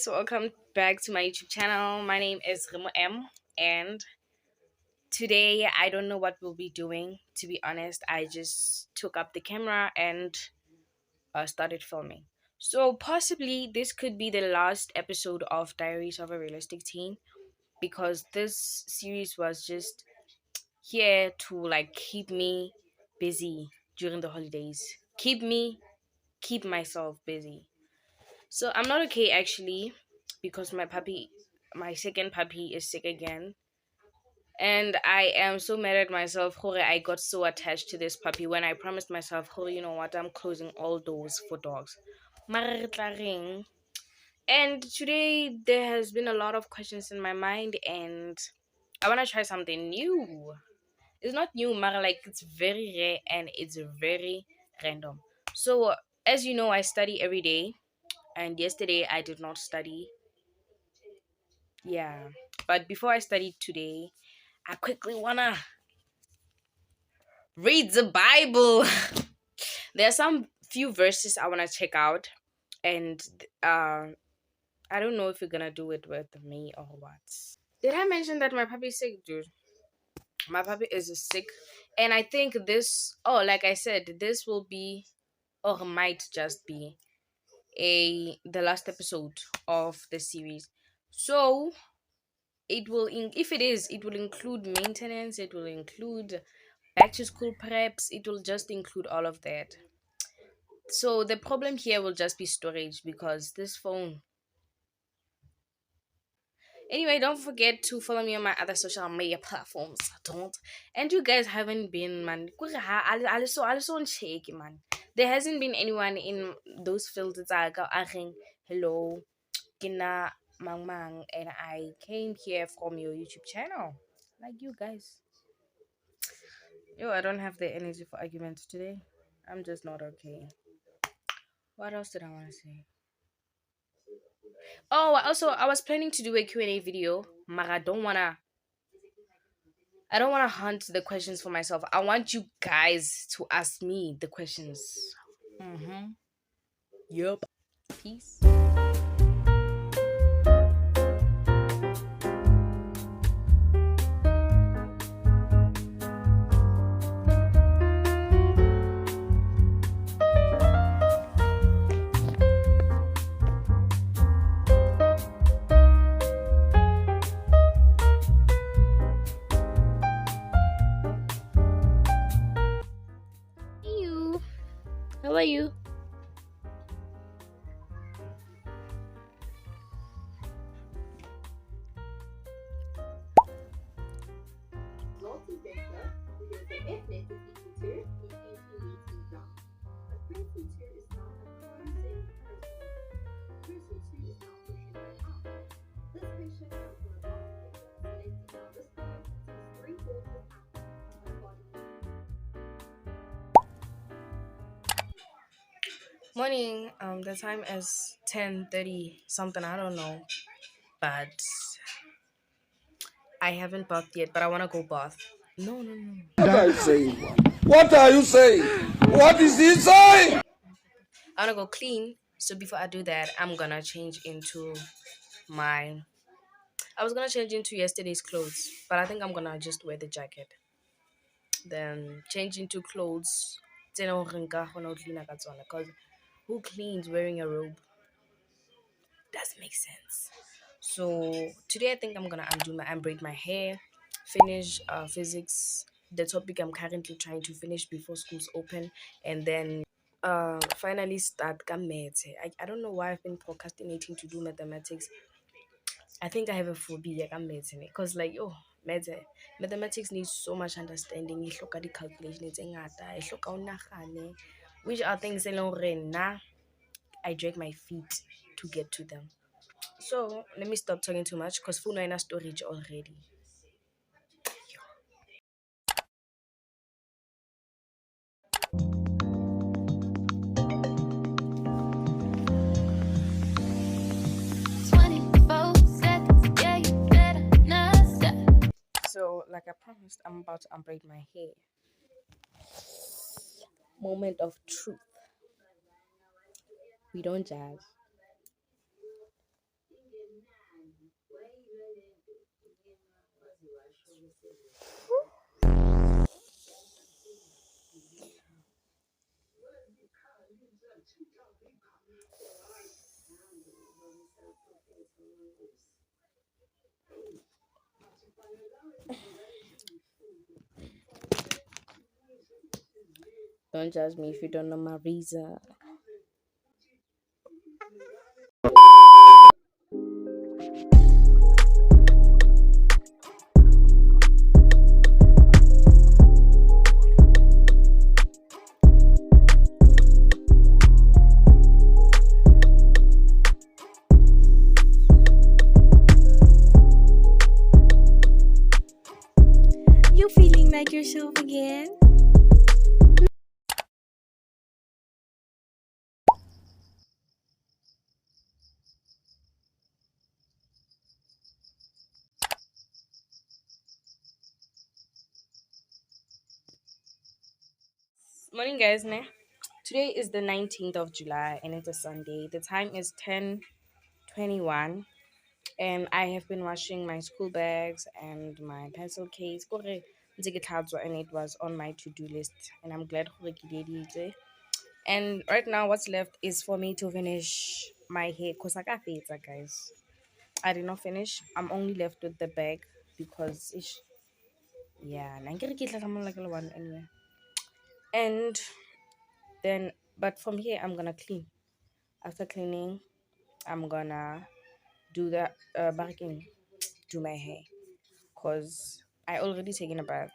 guys, welcome back to my YouTube channel. My name is Remow.M, and today I don't know what we'll be doing. To be honest, I just took up the camera and started filming. So possibly this could be the last episode of Diaries of a Realistic Teen, because this series was just here to like keep me busy during the holidays. Keep myself busy. So I'm not okay actually, because my second puppy is sick again. And I am so mad at myself. Hore, I got so attached to this puppy when I promised myself, Hore, you know what, I'm closing all doors for dogs. Mara re tla reng? And today there has been a lot of questions in my mind, and I want to try something new. It's not new, Mara, like it's very rare and it's very random. So as you know, I study every day, and yesterday I did not study. Yeah. But before I studied today, I quickly wanna read the Bible. There are some few verses I wanna check out, and I don't know if you're gonna do it with me or what. Did I mention that my puppy is sick, dude? My puppy is sick, and I think this. Oh, like I said, this will be, or might just be, the last episode of the series. So it will if it is, it will include maintenance, it will include back to school preps, it will just include all of that. So the problem here will just be storage, because this phone. Anyway, don't forget to follow me on my other social media platforms. Don't. And you guys haven't been, man. Also check, man. There hasn't been anyone in those fields that are asking, hello, Kina Mang Mang, and I came here from your YouTube channel. Like you guys. Yo, I don't have the energy for arguments today. I'm just not okay. What else did I want to say? Oh, also, I was planning to do a Q&A video, but I don't wanna hunt the questions for myself. I want you guys to ask me the questions. Mm-hmm. Yup. Peace. Hey you. How are you? Morning. The time is 10:30 something. I don't know, but I haven't bathed yet. But I wanna go bath. No, no, no. What are you saying? What are you saying? What is he saying? I wanna go clean. So before I do that, I'm gonna change into my. I was gonna change into yesterday's clothes, but I think I'm gonna just wear the jacket. Then change into clothes. Because who cleans wearing a robe? Doesn't make sense. So today I think I'm gonna unbraid my hair, finish physics, the topic I'm currently trying to finish before schools open, and then finally start maths. I don't know why I've been procrastinating to do mathematics. I think I have a phobia maths, because like maths, mathematics needs so much understanding. You look at the calculations, which are things I drag my feet to get to them. So let me stop talking too much, because phone is storage already. So like I promised, I'm about to unbraid my hair. Moment of truth. We don't judge. Don't judge me if you don't know my reason. You feeling like yourself again? Morning, guys. Ne? Today is the 19th of July and it's a Sunday. The time is 10:21, and I have been washing my school bags and my pencil case. Kore, ntse ke tlhatswa, and it was on my to-do list, and I'm glad gore ke diditse. And right now, what's left is for me to finish my hair. Cause I got fetsa, guys. I did not finish. I'm only left with the bag because it's, yeah. Nankere ke tla like one anyway. And then, but from here, I'm gonna clean. After cleaning, I'm gonna do that barking, do my hair, cause I already taken a bath.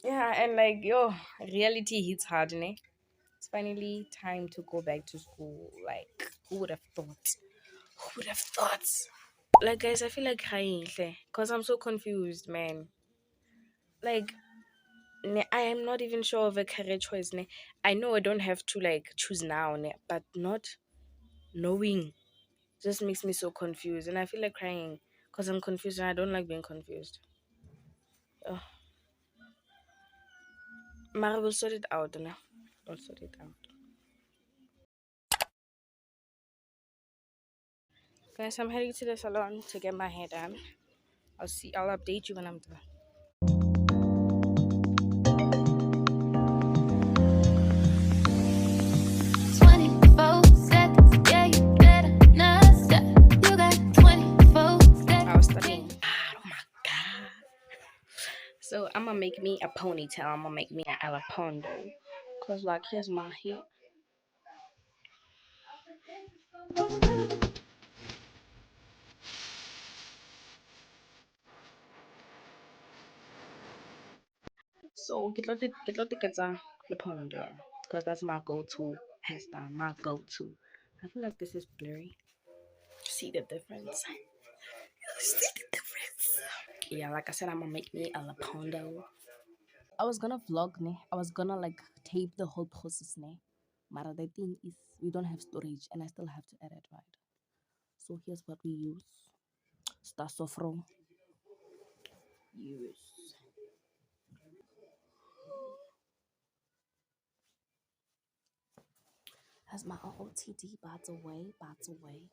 Yeah, and like yo, reality hits hard, ne? It's finally time to go back to school. Like, who would have thought? Who would have thought? Like, guys, I feel like crying, cause I'm so confused, man. Like, I am not even sure of a career choice, ne? I know I don't have to like choose now, ne? But not knowing just makes me so confused, and I feel like crying because I'm confused, and I don't like being confused. Ugh. Mara will sort it out, ne? We'll sort it out. Guys, I'm heading to the salon to get my hair done. I'll update you when I'm done. 24 seconds, yeah, you better not stop. You got 24 I was seconds. studying. Oh my god. So I'm gonna make me a ponytail. I'm gonna make me an alapondo. Cause like here's my hair. So get the alapondo. Cause that's my go-to hairstyle. My go-to. I feel like this is blurry. See the difference? See the difference? Yeah, like I said, I'm gonna make me a lapondo. I was gonna vlog, ne? I was gonna like tape the whole process, ne? But the thing is, we don't have storage, and I still have to edit, right? So here's what we use: star sofro. Use. That's my OOTD. By the way, by the way.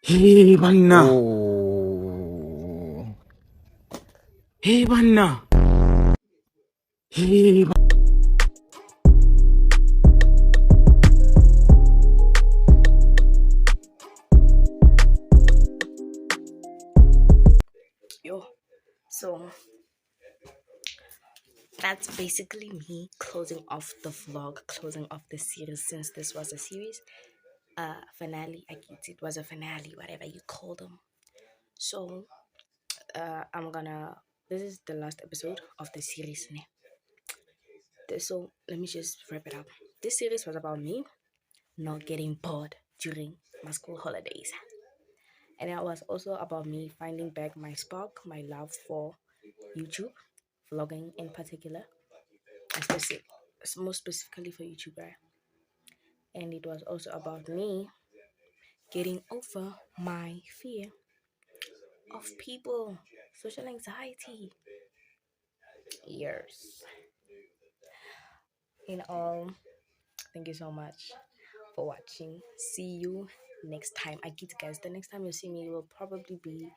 Hey, banna. Oh. Hey, banna. Hey, Yo. So that's basically me closing off the vlog, closing off the series, since this was a series. Finale. I guess it was a finale, whatever you call them. So I'm gonna. This is the last episode of the series. Ne? So let me just wrap it up. This series was about me not getting bored during my school holidays, and it was also about me finding back my spark, my love for YouTube, vlogging in particular, more specifically for YouTube, right? And it was also about me getting over my fear of people, social anxiety. years. In all, thank you so much for watching. See you next time. I get guys. The next time you see me will probably be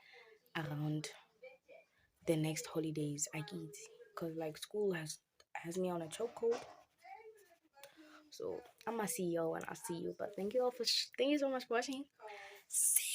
around the next holidays. I get because like school has me on a chokehold. So I'm gonna see y'all when I see you. But thank you all thank you so much for watching. See